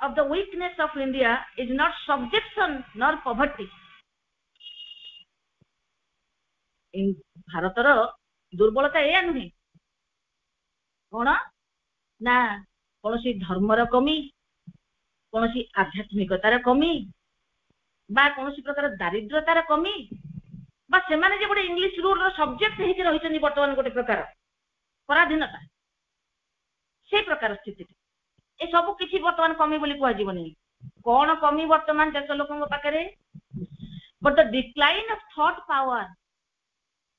of the weakness of India is not subjection nor poverty. in ଭାରତର ଦୁର୍ବଳତା ଏୟା ନୁହେଁ କଣ ନା କୌଣସି ଧର୍ମର କମି, କୌଣସି ଆଧ୍ୟାତ୍ମିକତାର କମି ବା କୌଣସି ପ୍ରକାର ଦାରିଦ୍ର୍ୟତାର କମି ବା ସେମାନେ ଯେ ଗୋଟେ ଇଂଲିଶ ରୁଲର ସବଜେକ୍ଟ ହେଇକି ରହିଛନ୍ତି ବର୍ତ୍ତମାନ ଗୋଟେ ପ୍ରକାର ପରାଧୀନତା, ସେ ପ୍ରକାର ସ୍ଥିତି ଏ ସବୁ କିଛି ବର୍ତ୍ତମାନ କମି ବୋଲି କୁହାଯିବନି। କଣ କମି ବର୍ତ୍ତମାନ ଦେଶ ଲୋକଙ୍କ ପାଖରେ? but the decline of thought power,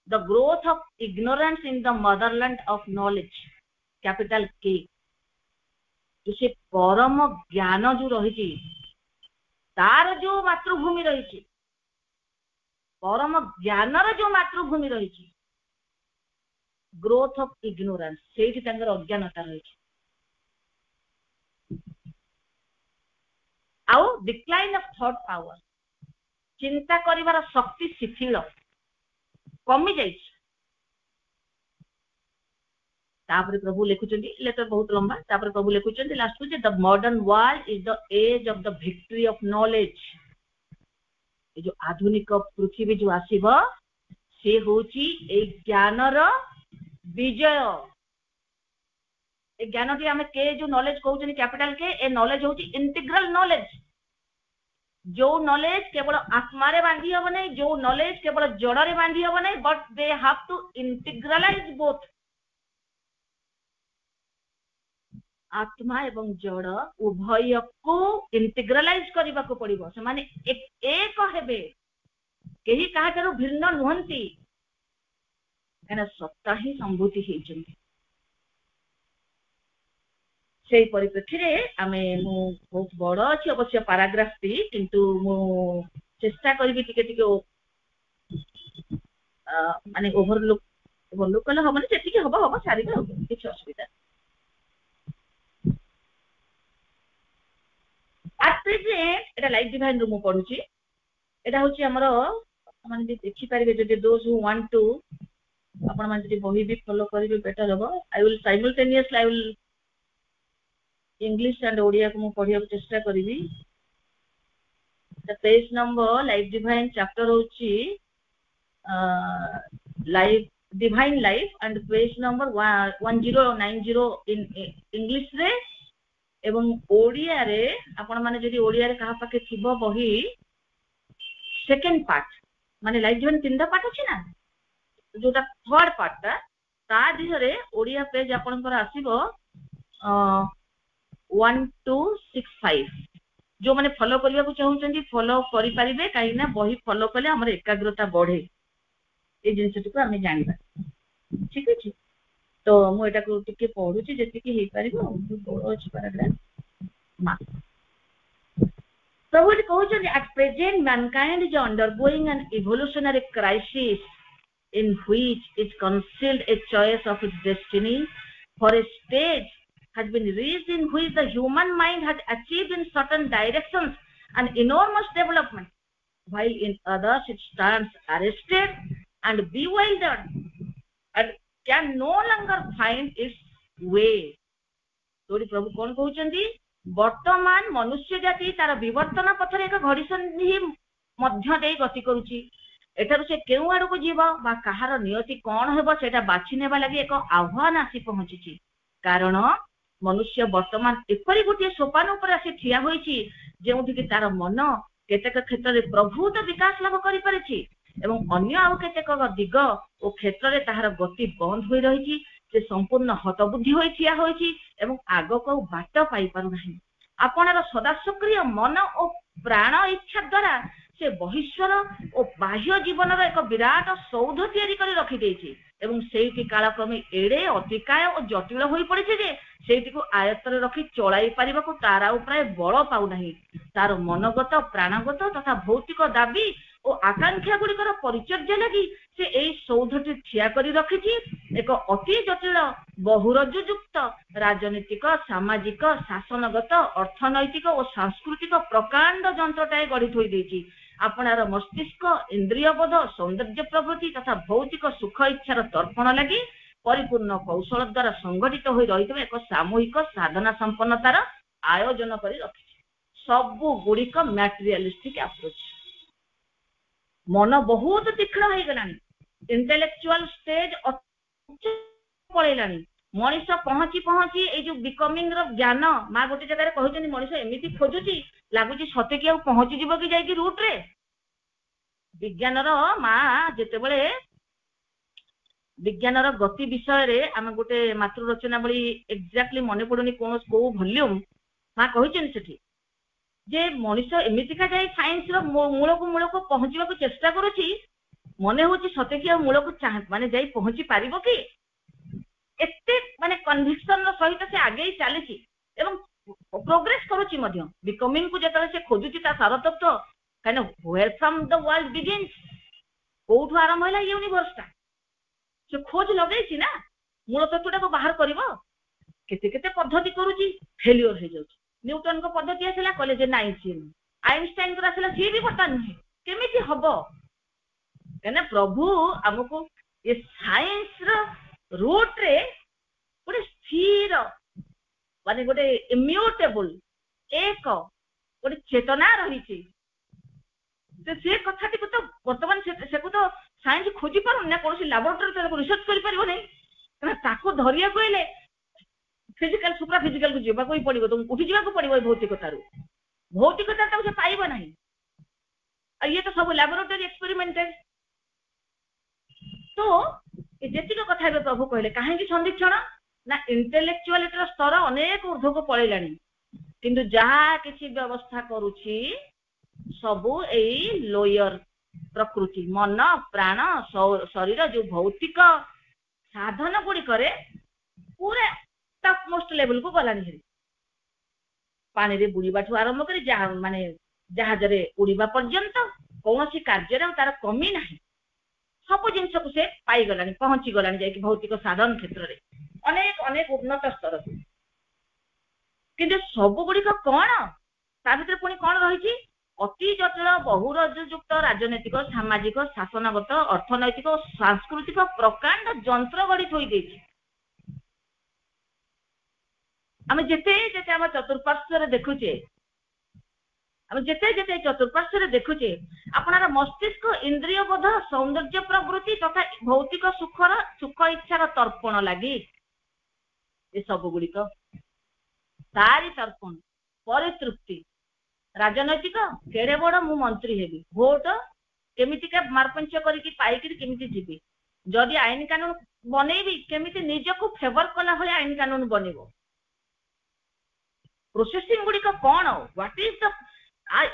the growth of ignorance in the motherland of knowledge, capital K, ସେ ପରମ ଜ୍ଞାନ ଯୋଉ ରହିଛି, ତାର ଯୋଉ ମାତୃଭୂମି ରହିଛି, ପରମ ଜ୍ଞାନର ଯୋଉ ମାତୃଭୂମି ରହିଛି, ଗ୍ରୋଥ ଅଫ ଇଗ୍ନୋରାନ୍ସ, ସେଇଠି ତାଙ୍କର ଅଜ୍ଞାନତା ରହିଛି। ଆଉ ଡିକ୍ଲାଇନ ଅଫ ଥଟ୍ ପାୱାର, ଚିନ୍ତା କରିବାର ଶକ୍ତି ଶିଥିଳ କମି ଯାଇଛି। ତାପରେ ପ୍ରଭୁ ଲେଖୁଛନ୍ତି, ଲେଟର ବହୁତ ଲମ୍ବା, ତାପରେ ପ୍ରଭୁ ଲେଖୁଛନ୍ତି ଲାଷ୍ଟକୁ ଯେ the modern world is the age of the victory of knowledge. ଏ ଯୋଉ ଆଧୁନିକ ପୃଥିବୀ ଯୋଉ ଆସିବ ସେ ହଉଛି ଏଇ ଜ୍ଞାନର ବିଜୟ। ଏ ଜ୍ଞାନଟି ଆମେ କେ ଯୋଉ ନଲେଜ କହୁଛନ୍ତି କ୍ୟାପିଟାଲ କେ, ଏ ନଲେଜ ହଉଛି ଇଣ୍ଟିଗ୍ରାଲ ନଲେଜ। ଯୋଉ ନଲେଜ କେବଳ ଆତ୍ମାରେ ବାନ୍ଧି ହବ ନାହିଁ, ଯୋଉ ନଲେଜ କେବଳ ଜଡରେ ବାନ୍ଧି ହବ ନାହିଁ, but they have to integralize both. ଆତ୍ମା ଏବଂ ଜଡ ଉଭୟକୁ ଇଣ୍ଟିଗ୍ରାଲାଇଜ କରିବାକୁ ପଡିବ। ସେମାନେ ଏକ ହେବେ, କେହି କାହାଠାରୁ ଭିନ୍ନ ନୁହନ୍ତି, କାହିଁକିନା ସତ୍ତା ହିଁ ସମ୍ଭୂତି ହେଇଛନ୍ତି। ସେଇ ପରିପ୍ରେକ୍ଷୀରେ ଆମେ, ମୁଁ ବହୁତ ବଡ ଅଛି ଅବଶ୍ୟ ପାରାଗ୍ରାଫଟି, କିନ୍ତୁ ମୁଁ ଚେଷ୍ଟା କରିବି ଟିକେ ଟିକେ ମାନେ ଓଭରଲୁକ୍ କଲେ ହବନି, ଯେତିକି ହବ ହବ ସାରିବା, କିଛି ଅସୁବିଧା। ଏଟା ଲାଇଫ ଡିଭାଇନ ରୁ ମୁଁ ପଢୁଛି। ଏଟା ହଉଛି ଆମର, ମାନେ ଦେଖିପାରିବେ ଯଦି those who want to, ଆପଣ ମାନେ ଯଦି ବହି ବି ଫଲୋ କରିବେ ବେଟର ହବ। I will simultaneously I will English and ଓଡ଼ିଆକୁ ମୁଁ ପଢିବାକୁ ଚେଷ୍ଟା କରିବି। ପେଜ ନମ୍ବର ଲାଇଫ ଡିଭାଇନ ଚାପ୍ଟର ହଉଛି life divine life and page number 1090 in English ରେ, ଏବଂ ଓଡ଼ିଆରେ ଆପଣ ମାନେ ଯଦି ଓଡ଼ିଆରେ କାହା ପାଖେ ଥିବ ବହି, ସେକେଣ୍ଡ ପାର୍ଟ, ମାନେ ଲାଇଫ ଡିଭାଇନ 3ଟା ପାର୍ଟ ଅଛି ନା, ଯୋଉଟା ଥର୍ଡ ପାର୍ଟଟା, ତା ଦେହରେ ଓଡ଼ିଆ ପେଜ ଆପଣଙ୍କର ଆସିବ 1265। ଯୋଉମାନେ ଫଲୋ କରିବାକୁ ଚାହୁଁଛନ୍ତି ଫଲୋ କରିପାରିବେ, କାହିଁକି ନା ବହି ଫଲୋ କଲେ ଆମର ଏକାଗ୍ରତା ବଢେ, এই ଜିନିଷଟିକୁ ଆମେ ଜାଣିବା। ଠିକ ଅଛି, ତ ମୁଁ ଏଟାକୁ ଟିକେ ପଢୁଛି ଯେତିକି ହେଇପାରିବ। ବଡ ଅଛି ପାରାଗ୍ରାଫ। ପ୍ରଭୁ ଏଠି କହୁଛନ୍ତି, at present mankind is undergoing an evolutionary crisis in which is concealed a choice of its destiny, for a stage has been reached in which the human mind has achieved in certain directions an enormous development, while in others it stands arrested and bewildered and can no longer find its way. ତୋରି ପ୍ରଭୁ କଣ କହୁଛନ୍ତି? ବର୍ତ୍ତମାନ ମନୁଷ୍ୟ ଜାତି ତାର ବିବର୍ତ୍ତନ ପଥରେ ଏକ ଘଡ଼ିସନ୍ଧି ମଧ୍ୟ ଦେଇ ଗତି କରୁଛି। ଏଠାରୁ ସେ କେଉଁ ଆଡକୁ ଯିବ ବା କାହାର ନିୟତି କଣ ହେବ ସେଟା ବାଛି ନେବା ଲାଗି ଏକ ଆହ୍ୱାନ ଆସି ପହଞ୍ଚିଛି। କାରଣ ମନୁଷ୍ୟ ବର୍ତ୍ତମାନ ଏପରି ଗୋଟିଏ ସୋପାନ ଉପରେ ଆସି ଠିଆ ହୋଇଛି ଯେଉଁଠିକି ତାର ମନ କେତେକ କ୍ଷେତ୍ରରେ ପ୍ରଭୂତ ବିକାଶ ଲାଭ କରିପାରିଛି ଏବଂ ଅନ୍ୟ ଆଉ କେତେକ ଦିଗ ଓ କ୍ଷେତ୍ରରେ ତାହାର ଗତି ବନ୍ଦ ହୋଇ ରହିଛି। ସେ ସମ୍ପୂର୍ଣ୍ଣ ହତବୁଦ୍ଧି ହୋଇ ଠିଆ ହୋଇଛି ଏବଂ ଆଗକୁ ଆଉ ବାଟ ପାଇପାରୁନାହିଁ। ଆପଣର ସଦାସକ୍ରିୟ ମନ ଓ ପ୍ରାଣ ଇଚ୍ଛା ଦ୍ଵାରା ସେ ବହିଶ୍ୱର ଓ ବାହ୍ୟ ଜୀବନର ଏକ ବିରାଟ ସୌଧ ତିଆରି କରି ରଖିଦେଇଛି ଏବଂ ସେଇଠି କାଳକ୍ରମେ ଏଡେ ଅତିକାୟ ଓ ଜଟିଳ ହୋଇ ପଡିଛି ଯେ ସେଇଟିକୁ ଆୟତ୍ତରେ ରଖି ଚଳାଇ ପାରିବାକୁ ତାର ଆଉ ପ୍ରାୟ ବଳ ପାଉନାହିଁ। ତାର ମନଗତ, ପ୍ରାଣଗତ ତଥା ଭୌତିକ ଦାବି ଓ ଆକାଂକ୍ଷା ଗୁଡିକର ପରିଚର୍ଯ୍ୟା ଲାଗି ସେ ଏଇ ସୌଧଟି ଠିଆ କରି ରଖିଛି। ଏକ ଅତି ଜଟିଳ ବହୁରଜ୍ଜୁଯୁକ୍ତ ରାଜନୈତିକ, ସାମାଜିକ, ଶାସନଗତ, ଅର୍ଥନୈତିକ ଓ ସାଂସ୍କୃତିକ ପ୍ରକାଣ୍ଡ ଯନ୍ତ୍ରଟାଏ ଗଢି ଥୋଇ ଦେଇଛି। ଆପଣାର ମସ୍ତିଷ୍କ, ଇନ୍ଦ୍ରିୟବୋଧ, ସୌନ୍ଦର୍ଯ୍ୟ ପ୍ରଭୃତି ତଥା ଭୌତିକ ସୁଖ ଇଚ୍ଛାର ତର୍ପଣ ଲାଗି ପରିପୂର୍ଣ୍ଣ କୌଶଳ ଦ୍ଵାରା ସଂଗଠିତ ହୋଇ ରହିଥିବା ଏକ ସାମୂହିକ ସାଧନା ସମ୍ପନ୍ନତାର ଆୟୋଜନ କରି ରଖିଛି। सबु गुड़िक मैटेरियलिस्टिक अप्रोच मन बहुत तीक्ष्ण हो गलानी इंटेलेक्चुअल स्टेज पलैलानी मनीष पहुंची पहुंची ए जो बिकमिंग रो ज्ञान माँ गोटे जगह कहते मनीष एमती खोजुची लगुच सते कि पहुंची जीव कि जाइए रूट रे विज्ञान माँ जिते बड़े विज्ञान गति विषय रे आम गोटे मातृ रचना बड़ी एक्जाक्टली मन पड़ुनी कौन को वॉल्यूम माँ कही जे मनीष एमतीका जाए साइंस मूल को पहुंचा चेष्टा करुच्ची मन हूँ सते कि मूल को माने जाई पहुंची पार कि एते माने कन्विक्शन सहित से आगे चली एवं प्रोग्रेस करुच्ची बिकमिंग को जो से खोजुची सार तत्व कहीं where from the world begins कोठू आरंभ है यूनिवर्स टा से खोज लगे ना मूल तत्वटा को बाहर कर केते पद्धति करुच्ची फेल्योर हो जाउची न्यूटन को पद्धति आसला कहले जे नाइन सी आइंस्टाइन को आसला सी भी पता नुहे केमिति हबो कने प्रभु हमको ये साइंस रो रूट रे गोटे स्थिर माने गोटे इम्यूटेबल एक गोटे चेतना रही से कथाटी को तो वर्तमान से को तो साइंस खोजी पारुन ना कौन लैबोरेटरी रिसर्च कर पारिबो नै ताको धरिया कहले फिजिकल सुप्रा फिजिकल को जीवा को पड़ो तुम उठी जावा पड़ो भौतिकतार भौतिकता से पाइब ना ये तो सब लैबोरेटरी एक्सपेरिमेंटेड तो जेतिक कथा प्रभु कहले कहीं संदीक्षण ना इंटेलेक्चुअलिटी स्तर अनेक ऊर्ध्व को पलैलानी किंतु जहाँ किसी व्यवस्था करुछि सबु एई लोयर प्रकृति मन प्राण शरीर जो भौतिक साधन गुड़िक पूरा टॉप मोस्ट लेवल को गलानी पानी रे बुड़ीबा ठू आरंभ कर माने जहाज रे उड़ीबा पर्यंत कौन सी कार्य तार कमी ना सब जिनस को से पाई गलानी पहुंची गलानी जाई भौतिक साधन क्षेत्र रे अनेक अनेक उन्नत स्तर किंतु सब गुड़िक कौन ता भीतर पुणी कौन रही अति जटिल बहुरजुक्त राजनैतिक सामाजिक शासनगत अर्थनैतिक और सांस्कृतिक प्रकांड जंत्र गढ़ी थोई देछि आम जेते जेते आम चतुर्पार्श्व देखुचे आम जेते जेते चतुर्पार्श्व देखुचे आपनार मस्तिष्क इंद्रिय बोध सौंदर्य प्रवृत्ति तथा भौतिक सुख इच्छार तर्पण लगी ये सब गुड़िक तारी तर्पण परितृप्ति राजनैतिक केड़े बड़ मु मंत्री हेबी भोट केमितिका मारपंच करके पाइक केमिति जीवी जदि आईन कानून बनैबी केमिति निजको फेवर कला भली आईन कानून बनेबो प्रोसेसिंग गुड़िक कौन व्हाट इज द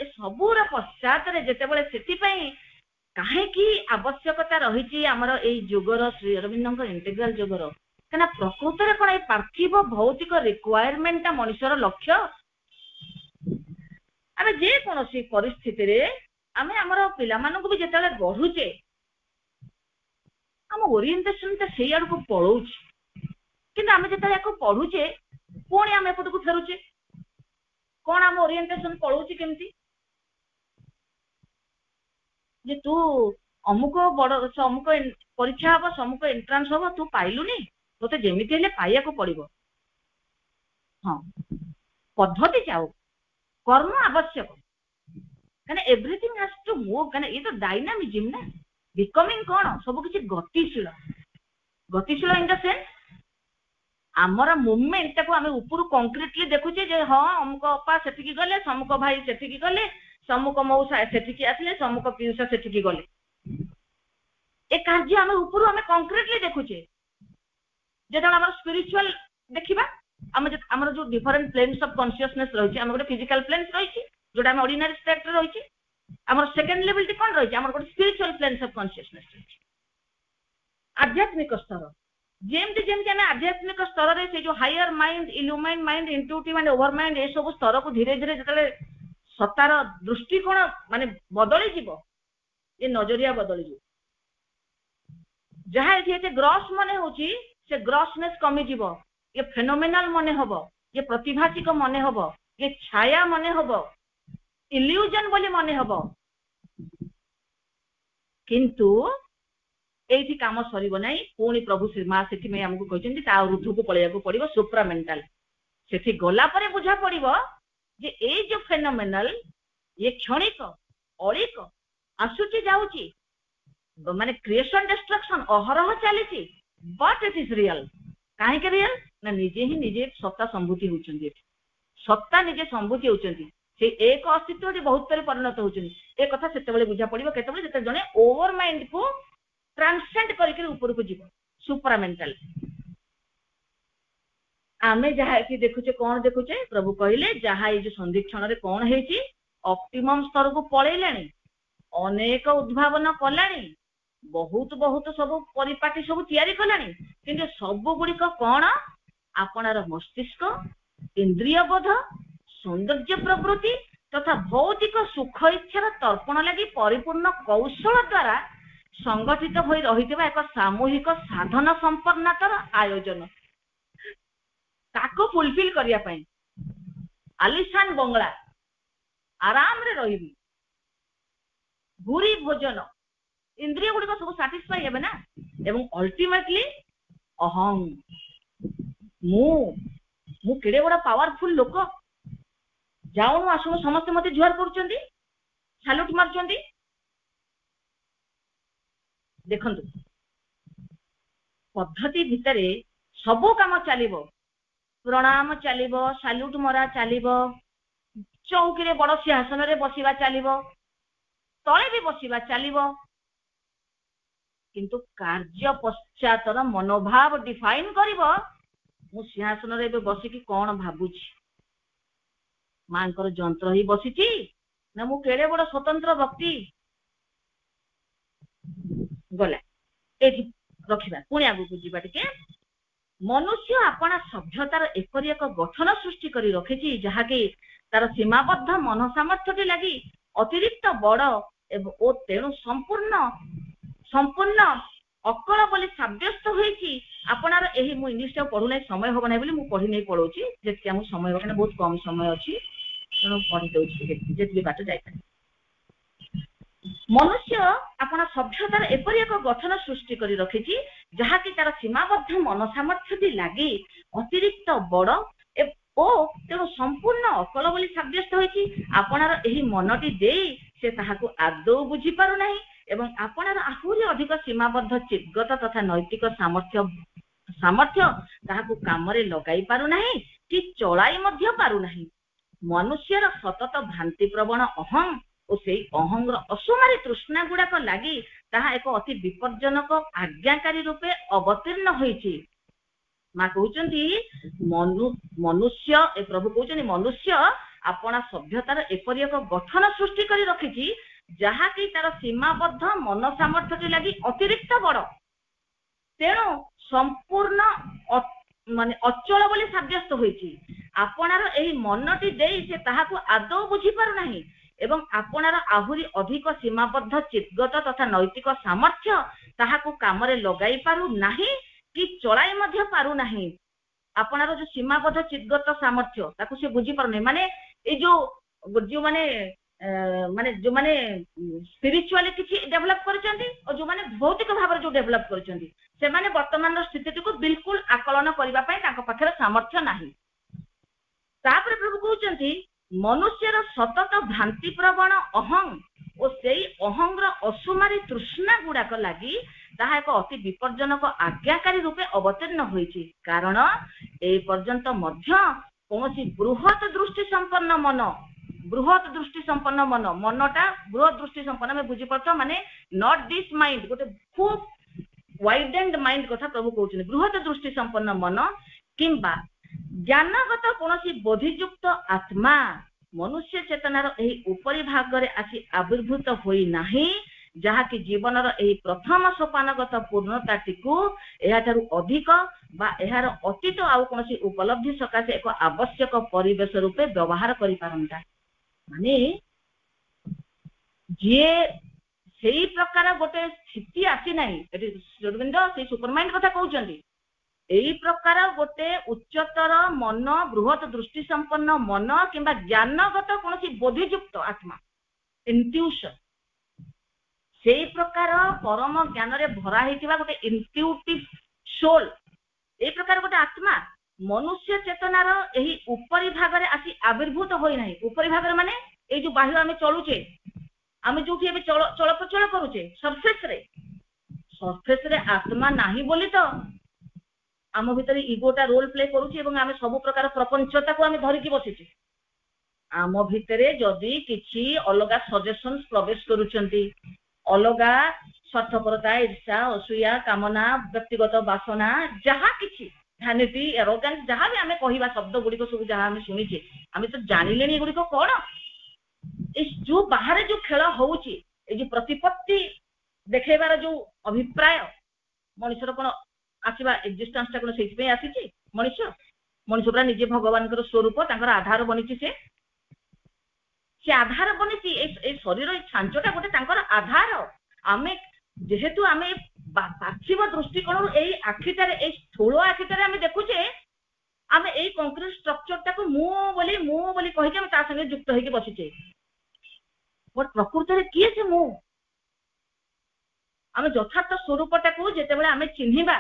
सबूर पश्चात जिते बड़े से कहीं आवश्यकता रही आमर ए जुगर श्री अरविंद इंटेग्राल जुगर क्या प्रकृत में कौन ये पार्थिव भौतिक रिक्वायरमेंट मनुष्यर लक्ष्य आम जेकोसी परिस्थिति आम आमर पिलामानकु भी जिते गढ़ुचे आम ओरिएंटेशन तो से आड़ को पलाऊे कि आम जो पढ़ुचे पुणी आम एपट को फेरुचे कौन आम ओरिएंटेशन पलाऊे केमती जे तू अमुक बड़ अमुक परीक्षा हम समुक एंट्रांस हम तू पाइलुनी तो जेमिति हेले पाइया को पड़िबो हाँ पद्धति चाओ कर्म आवश्यक कहना एवरीथिंग हैज टू मूव कहना ये तो डायनामिज्म ना बिकमिंग कौन सब किसी गतिशील गतिशील इन द सेंस आमर मुवमेंट को आम ऊपर कंक्रीटली देखुचे जे हाँ अमुक अपा सेठिकी गले समुक भाई सेठिकी गले समुक मौसा सेठिकी आसले समुक पियूषा सेठिकी गले ए कार्य आम ऊपर आम कंक्रीटली देखुचे जेटा आम स्पिरिचुअल देखिबा आमर जो डिफरेंट प्लेन्स ऑफ कॉन्शियसनेस रही है गोटे फिजिकल प्लेन्स रही जोटा आम ऑर्डिनरी स्टेट रे रही आमर सेकेंड लेवल टी कौन रही आमर गोटे स्पिरिचुअल प्लेन्स ऑफ कॉन्शियसनेस रही आध्यात्मिक स्तर जेमती जेमती आम आध्यात्मिक स्तर रे से जो higher mind illumine mind intuitive and overmind ए सब स्तर को धीरे धीरे जतले सत्तार दृष्टिकोण माने बदली जीवो ये नजरिया बदली जीवो जहाँ ये ग्रॉस मने होची से ग्रॉसनेस कमी जीवो ये फेनोमेनल मने हबो ये प्रतिभासिक मने हबो ये छाया मने हबो इल्यूजन बोली मने हबो किंतु एठी काम सरीबो नै पुणी प्रभु श्री मां सेठी में हमको कहचंती ता ऊर्ध्व को पळेया को पड़िबो सुप्रा मेंटल सेठी गला परे बुझा पड़िबो जे ए जो फेनोमेनल ये क्षणिक अलिक आसुची जाउची माने क्रिएशन डिस्ट्रक्शन अहरह चली बट इट इज रियल कहीं रियल ना निजे ही निजे सत्ता संभूति होउचंदी सत्ता निजे संभूति होउचंदी से एक अस्तित्व बहुत पर परिणत होउचंदी ए कथा सेते बेले बुझा पड़िबो केते बेले जेते जने ओवर माइंड को ट्रांसेंड करके ऊपर को जीव सुपरामेंटल आमे जहा कि देखुचे कौन देखुचे प्रभु कहले जहा ये जो संधिक्षण रे कौन हेची ऑप्टिमम स्तर को पळेलाणी अनेक उद्भावन कलाणी बहुत बहुत सब परिपाटी सब तैयारी कलाणी किंतु सब गुडी को कौन आपनार मस्तिष्क इंद्रिय बोध सौंदर्य प्रवृत्ति तथा भौतिक सुख इच्छार तर्पण लगी परिपूर्ण कौशल द्वारा संगठित होई रहितबा एक सामूहिक साधन संपन्नतार आयोजन ताको फुलफिल करिया पई आलिशान बंगला आराम रे रहिबी भूरी भोजन इंद्रिय गुडी को सब सैटिस्फाई हेबे ना एवं अल्टीमेटली अहं मु केडे बड़ा पावरफुल लोक जाऊनु आसुनु समस्त मते जुआर करूचंदी सैल्यूट मारचंदी देखंतु पद्धति भितरे सब काम चलिबो प्रणाम चलिबो सैल्यूट मरा चलिबो चौकी रे बड़ सिंहासन रे बसिबा चलिबो तळे भी बसिबा चलिबो किंतु कार्य पश्चातर मनोभाव डिफाइन करिबो मु सिंहासन रे बसिकी कौन भाबुची मांकर जंत्र ही बसिची ना मु केड़े बड़ स्वतंत्र व्यक्ति गला एठी रखिबा पुणी आगु को जीवा टिके मनुष्य अपना सभ्यतार एपरि एक गठन सृष्टि करी रखिची जहा कि तार सीमाबद्ध मन सामर्थ्यटी लगी अतिरिक्त बड़ ओ तेणु संपूर्ण अकल बोली साब्यस्त होईची आपनार एही मु इंग्लिश टा पढु नै समय होबा नै बोली मु पढि नै पढौची जेति हम समय होबा बहुत कम समय अछि तेणु पढि दउची जेति बात जाय मनुष्य अपना सभ्यतार एपरि एक गठन सृष्टि करी रखिची जहा कि तार सीमाबद्ध मन सामर्थ्यटी लागि अतिरिक्त बड़ ओ तेणु संपूर्ण अकल बोली साब्यस्त होईची आपनार एही मनटी देई से ताहाकु आदौ बुझी पारु नाही एवं आपनार आहुरी अधिक सीमाबद्ध चित्तगत तथा नैतिक सामर्थ्य ताहाकु कामरे लगाई पारु नाही कि चलाई मध्य पारु नाही मनुष्यर सतत भ्रांति प्रवण अहं और से अहंगर असुमारी तृष्णा गुड़ाक लगी ताहा एक अति विपज्जनक आज्ञाकारी रूपे अवतीर्ण होईची मां कहउचंती मनुष्य ए प्रभु कहउचंती मनुष्य अपना सभ्यतार एपरि एक गठन सृष्टि करी रखिची जहा कि तार सीमाबद्ध मन सामर्थ्यटी लगी अतिरिक्त बड़ तेणु संपूर्ण माने अचल बोली साब्यस्त होईची आपनार एही मनटी देई से ताहाकु आदौ बुझी पारु नाही एवं आपनार आहुरी अधिक सीमाबद्ध चित्तगत तथा नैतिक सामर्थ्य ताहाकु कामरे लगाई पारु नाही कि चलाई मध्य पारु नाही आपनार जो सीमाबद्ध चित्तगत सामर्थ्य ताकु से बुझी पारु नाही माने ए जो माने जो माने स्पिरिचुअली किछि डेवलप करचंती और जो माने भौतिक भाव जो डेवलप करचंती से माने वर्तमान स्थिति को बिल्कुल आकलन करिबा पई ताको पाखरे सामर्थ्य नाही तापर प्रभु कहउचंती मनुष्यर सतत भ्रांति प्रवण अहं और से अहंगर असुमारी तृष्णा गुड़ाक लगी ताहा एक अति विपज्जनक आज्ञाकारी रूपे अवतीर्ण होईची कारण ए पर्यंत मध्य कोनोसी बृहत दृष्टि संपन्न मन मनटा बृहत दृष्टि संपन्न में बुझी पड़तो माने नॉट दिस माइंड गोटे खूब वाइडेंड माइंड कथा प्रभु कहउछन बृहत दृष्टि संपन्न मन किंबा ज्ञानगत कोनोसी बोधियुक्त आत्मा मनुष्य चेतनार एही उपरि भागरे आसी आविर्भूत होई नाही जहा कि जीवनर एही प्रथम सोपानगत पूर्णताटिकु एहाठारु अधिक बा एहार अतीत आउ कोनोसी उपलब्धि सकाशे एक आवश्यक परिवेश रूपे व्यवहार करि पारंता माने जे सेही प्रकार गोटे स्थिति आसी नाही एटी जोरबिंद से सुपरमाइंड कथा कहउचंदी एही प्रकार गोटे उच्चतर मन बृहत दृष्टि संपन्न मन किंबा ज्ञानगत कोनोसी बोधियुक्त आत्मा इंट्यूशन से प्रकार परम ज्ञान रे भरा हेतिबा गोटे इंट्यूटिव सोल ए प्रकार गोटे आत्मा मनुष्य चेतनार एही उपरी भागरे आसी आविर्भूत होई नाही। उपरी भागरे माने ए जो बाह्य आमे चलुचे, आमे जोठी एबे चलप्रचल करूचे सरफेस रे आत्मा नाही बोली तो आम भितर इगोटा रोल प्ले करूचे एवं आमे सब प्रकार प्रपंचता को आमे धरिकी बसिचे। आम भितरे जदि किछि अलगा सजेशंस प्रवेश करूचंती, अलगा स्वार्थपरता, ईर्षा, असूया, कामना, व्यक्तिगत वासना, जहा किछि भ्यानिटी, एरोगेंस, जहा भी आमे कहिबा शब्द गुडी को सब जहा आमे सुनिचे, आमे तो जानिलेनी गुडी को कोन ए जो बाहर जो खेल होउची, ए जो प्रतिपत्ति देखेबार जो अभिप्राय मनुष्यर कोन आसीबा एक्जिस्टेंस ता कोन सेति पे आसीची। मनुष्य पुरा निजे भगवान कर स्वरूप तांकर आधार बनिची, से आधार बनिची ए शरीर छांचटा गोटे तांकर आधार। आमे जेहेतु आमे पार्थिव दृष्टिकोण ए आखिटारे ए स्थूल आखिटारे आमे देखुचे, आमे ए कंक्रीट स्ट्रक्चर ताको मु बोली कहि के ता संगे युक्त होई के बसिचे। बट प्रकृति रे किए से मु आमे यथार्थ स्वरूपटा को जेतेबेले आमे चिन्हिबा,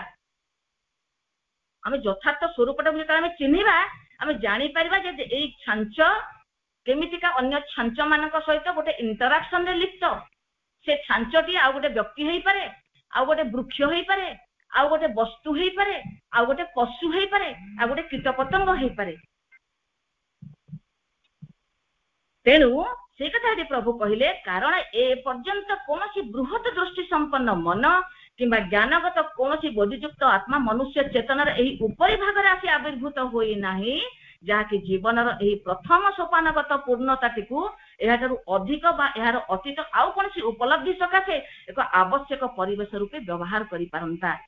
आमे यथार्थ स्वरूपटा को जेतेबेले आमे चिन्हिबा, आमे जानि परिबा जे ए छांच केमितिका अन्य छांच मानक सहित गोटे इंटरैक्शन रे लिप्त। से छांचटी आ गोटे व्यक्ति हेई पारे, आ गोटे वृक्ष हेई पारे, आ गोटे वस्तु हेई पारे, आ गोटे पशु हेई पारे, आ गोटे कीटपतंग हेई पारे। तेणु से कथा प्रभु कहले कारण ए पर्यंत कोनोसी बृहत दृष्टि संपन्न मन किंबा ज्ञानगत कोनोसी बोधियुक्त आत्मा मनुष्य चेतनार एही उपरि भागरे आसी आविर्भूत होई नाही, जहाँकि जीवनर एही प्रथम सोपानगत पूर्णताटी को एहाठारु अधिक बा एहार अतीत आउ कोनोसी उपलब्धि सकाशे एक आवश्यक परिवेश रूपे व्यवहार करि पारंता।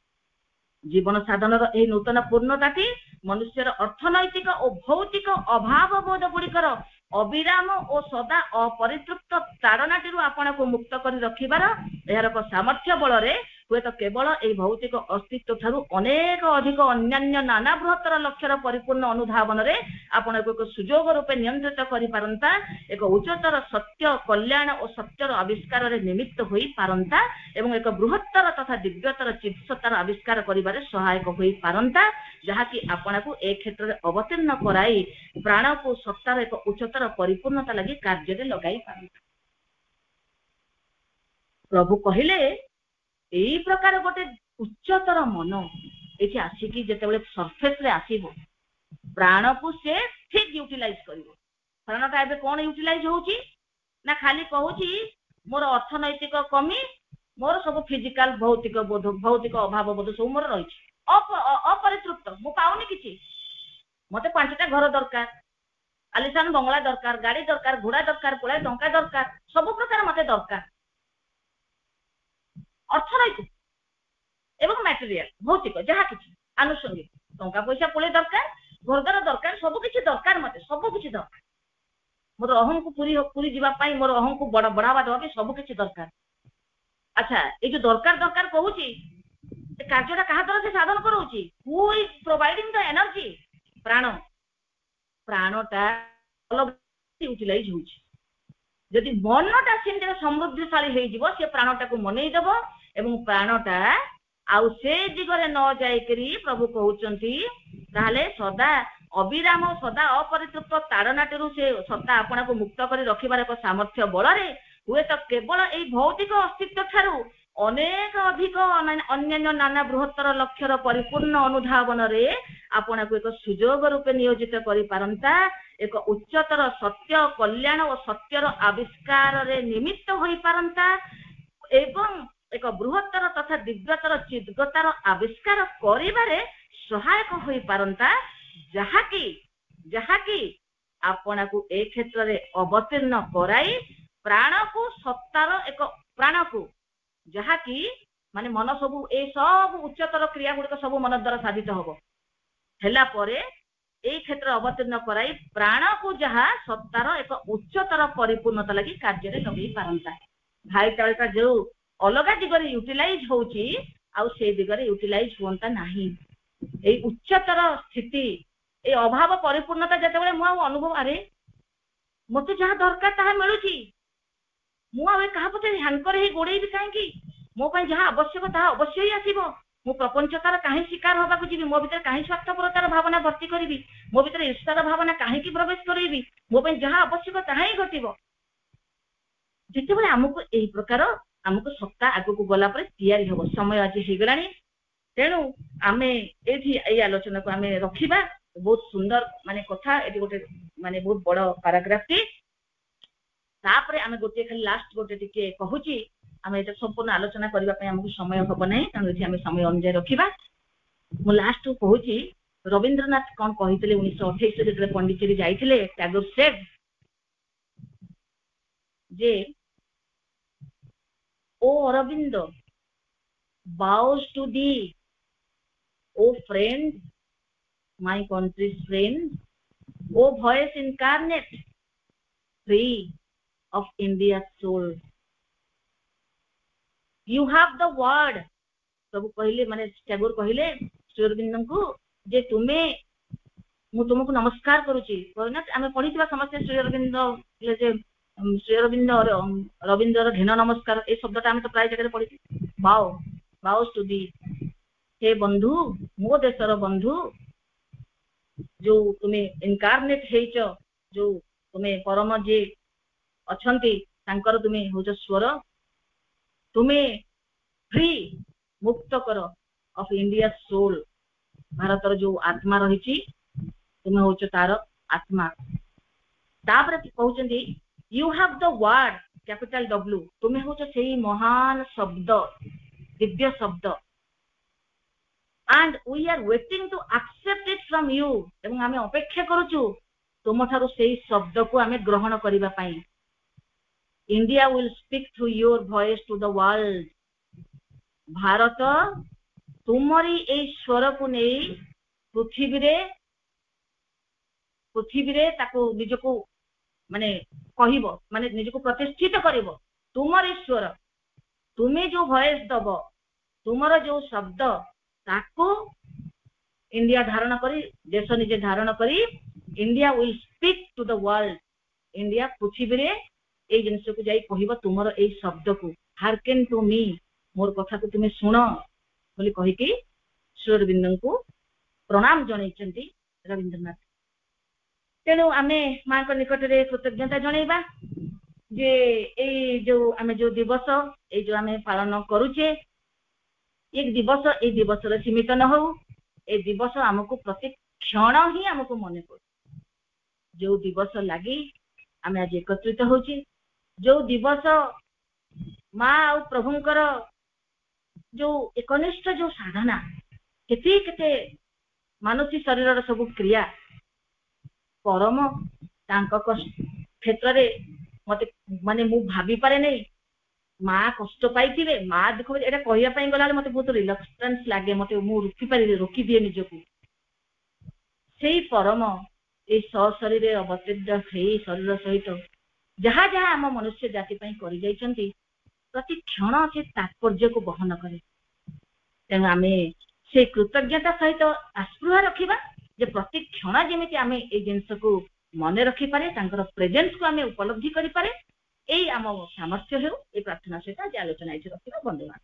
जीवन साधनर एही नूतन पूर्णताटी मनुष्यर अर्थनैतिक और भौतिक अभाव बोध गुड़िकर अविराम और सदा अपरितृप्त ताड़नाटी आपण को मुक्त कर रखिबार एहार एक सामर्थ्य बल रे हुए तो केवल ए भौतिक अस्तित्व ठारू अनेक अधिक अन्यान्य नाना बृहत्तर लक्ष्यर परिपूर्ण अनुधावन रे आपण एक सुजोग रूपे नियंत्रित करि पारंता। एक उच्चतर सत्य कल्याण और सत्यर आविष्कार रे निमित्त होई पारंता एवं एक बृहत्तर तथा दिव्यतर चित्सत्तर आविष्कार करिबारे सहायक होई पारंता, जहा कि आपण को ए क्षेत्र रे अवतीर्ण कराई प्राण को सत्तार एक उच्चतर परिपूर्णता लगी कार्य रे लगाई पारंता। प्रभु कहिले एई प्रकार गोटे उच्चतर मन एठी आसिकी जेतेबेले सरफेस रे आसीबो प्राण को से ठीक यूटिलाइज करिवो। प्राणटा एबे कोन यूटिलाइज होउची ना खाली कहूची मोर अर्थनैतिक कमी, मोर सब फिजिकल भौतिक बोध भौतिक अभाव बोध सब मोर रहिछि, अपरितृप्त मु पाउनी किछि, मते 5टा घर दरकार, आलिशान बंगला दरकार, गाड़ी दरकार, घोड़ा दरकार, पुला टंका दरकार, सब प्रकार मते दरकार अर्थनैतिक एवं मटेरियल भौतिक जहा किछि आनुषंगिक टंका पैसा पुले दरकार, घरदार दरकार, सब किछि दरकार, मते सब किछि दरकार, मोर अहम को पूरी जीवा पाई मोर अहम को बढ़ावा देबा सब किछि दरकार। अच्छा ए जो दरकार कहूची ए कार्यटा कहा द्वारा से साधन करूची, who is providing the energy? प्राणटा यूटिलाइज होची। यदि मनटा सेमते समृद्धिशाली हेई जिवो से प्राणटा को मनै देबो एवं प्राणटा आउ से दिगरे न जाय करी प्रभु कहउचंती ताले सदा अविराम सदा अपरितृप्त ताड़नाटीरू से सत्ता आपना को मुक्त करी रखिबार एक सामर्थ्य बल रे हुए तो केवल एई भौतिक अस्तित्व ठारू अनेक अधिक अन्यान्य नाना बृहत्तर लक्ष्यर परिपूर्ण अनुधावन रे आपना को एक सुजोग रूपे नियोजित करि पारंता। एक उच्चतर सत्य कल्याण और सत्यर आविष्कार रे निमित्त होई पारंता एवं एक बृहत्तर तथा दिव्यतर चिद्गतार आविष्कार करिबारे सहायक होई पारंता, जहा कि आपना को ए क्षेत्र रे अवतीर्ण कराई प्राण को सत्तार एक प्राण को जहा कि माने मन सब ए सब उच्चतर क्रिया गुड़िक सब मन द्वारा साधित हबो हेला परे ए क्षेत्र अवतीर्ण कराई प्राण को जहा सत्तार एक उच्चतर परिपूर्णता लगी कार्य रे लगेई पारंता। भाईचालिका जो अलगा दिगरे यूटिलाइज होउची आउ से दिगरे यूटिलाइज होंता नाही। ए उच्चतर स्थिति ए अभाव परिपूर्णता जेतेबेले मु अनुभव अरे मते जहा दरकार ताहा मिलुची मु आ कहा पते ह्यांकर ही गोड़े भी काहे कि मो पई जहा आवश्यक ताहा अवश्य ही आसीबो मु प्रपंचतार कहीं शिकार होगा जी मो भीतर कहीं स्वार्थपरतार भावना भर्ती करी मो भीतर ईर्ष्यार भावना कहीं प्रवेश करी मो जहाँ आवश्यक ताहा ही घटब जिते आमको यही प्रकार आमको सत्ता आगक गला तैयारी हम समय आज होगला तेणु आमे ये आलोचना को आमे रखिबा बहुत सुंदर माने कथा एटी गोटे माने बहुत बड़ पैराग्राफ टी तापरे आमे गोटे खाली लास्ट गोटे टिके कहूची आमे एटा संपूर्ण आलोचना करबा पय हमकु समय हबो नै तेणु एठी आमे समय अनुसार रखिबा मु लास्ट कहूची रविंद्रनाथ कोन कहितले 1928 जेतले पंडिचेरी जाइथिले टैगोर सेड जे O Aurobindo bows to thee O friend my country's friend O voice incarnate free of India's soul you have the word सब कहले माने टैगोर कहले श्री अरविंद को जे तुमे मु तुमको नमस्कार करूची कहना आमे पढितबा समस्त श्री अरविंद ले जे श्री अरविंद रविंद्र घेन नमस्कार ए शब्दटा आमे तो प्राय जगह पढिती bows to thee हे बंधु मो देशर बंधु जो तुम्हें इनकारनेट हेच जो तुम्हें परम जे अछंती तांकर तुम्हें होज स्वर तुम्हें फ्री मुक्त कर ऑफ इंडिया सोल भारतर जो आत्मा रही तुम्हें होच तार आत्मा तापर कहउचंदी you have the word capital W तुम्हें होच सेही महान शब्द दिव्य शब्द and we are waiting to accept it from you एवं हमें अपेक्षा करूछु तुम थारो सेही शब्द को हमें ग्रहण करिबा पई India will speak through your voice to the world Bharat तुमरी ए स्वर को नै पृथ्वी रे ताको निजको माने कहिबो माने निजको प्रतिष्ठित करिवो तुमरी स्वर तुमे जो वॉइस दबो तुमरो जो शब्द ताको इंडिया धारण करी देश निजे धारण करी India will speak to the world India पृथ्वी रे ए जिनस को जाई कहिबो तुमरो ए शब्द को हार्केन टू मी मोर कथा को तुमे सुनो बोली कहि कि श्री अरविंद को प्रणाम जणैचंती रविंद्रनाथ तेणु आमे मां को निकट रे कृतज्ञता जणैबा जे ए जो आमे जो दिवस ए जो आमे पालन करूचे एक दिवस ए दिवस रे सीमित न हो ए दिवस हमको प्रति क्षण ही हमको मने पड़ जो दिवस लागी आमे आज एकत्रित होची जो दिवस मां और प्रभुंकर जो एकनिष्ठ जो साधना केते केते मानसी शरीर सब क्रिया परम तांका क्षेत्र रे मते माने मु भाबी पारे नै मां कष्ट पाइथिबे मां देखो एटा कहिया पई गला मते बहुत रिलक्टेंस लागे मते मु रोकी दिए निजको सेही परम ए शरीर अवतरित सेही शरीर सहित जहाँ जहाँ आम मनुष्य जाति पई करि जाइछंती प्रति क्षण से तात्पर्य को बहन करे तेणु आमे से कृतज्ञता सहित आस्पृहा रखिबा जे प्रति क्षण जेमिति आमे ए जिंस को मने रखि पारे तांकर प्रेजेंस को आमे उपलब्धि करि पारे एई आम सामर्थ्य हेउ ए प्रार्थना सहित आज आलोचना इति रखिबा बंधुगण।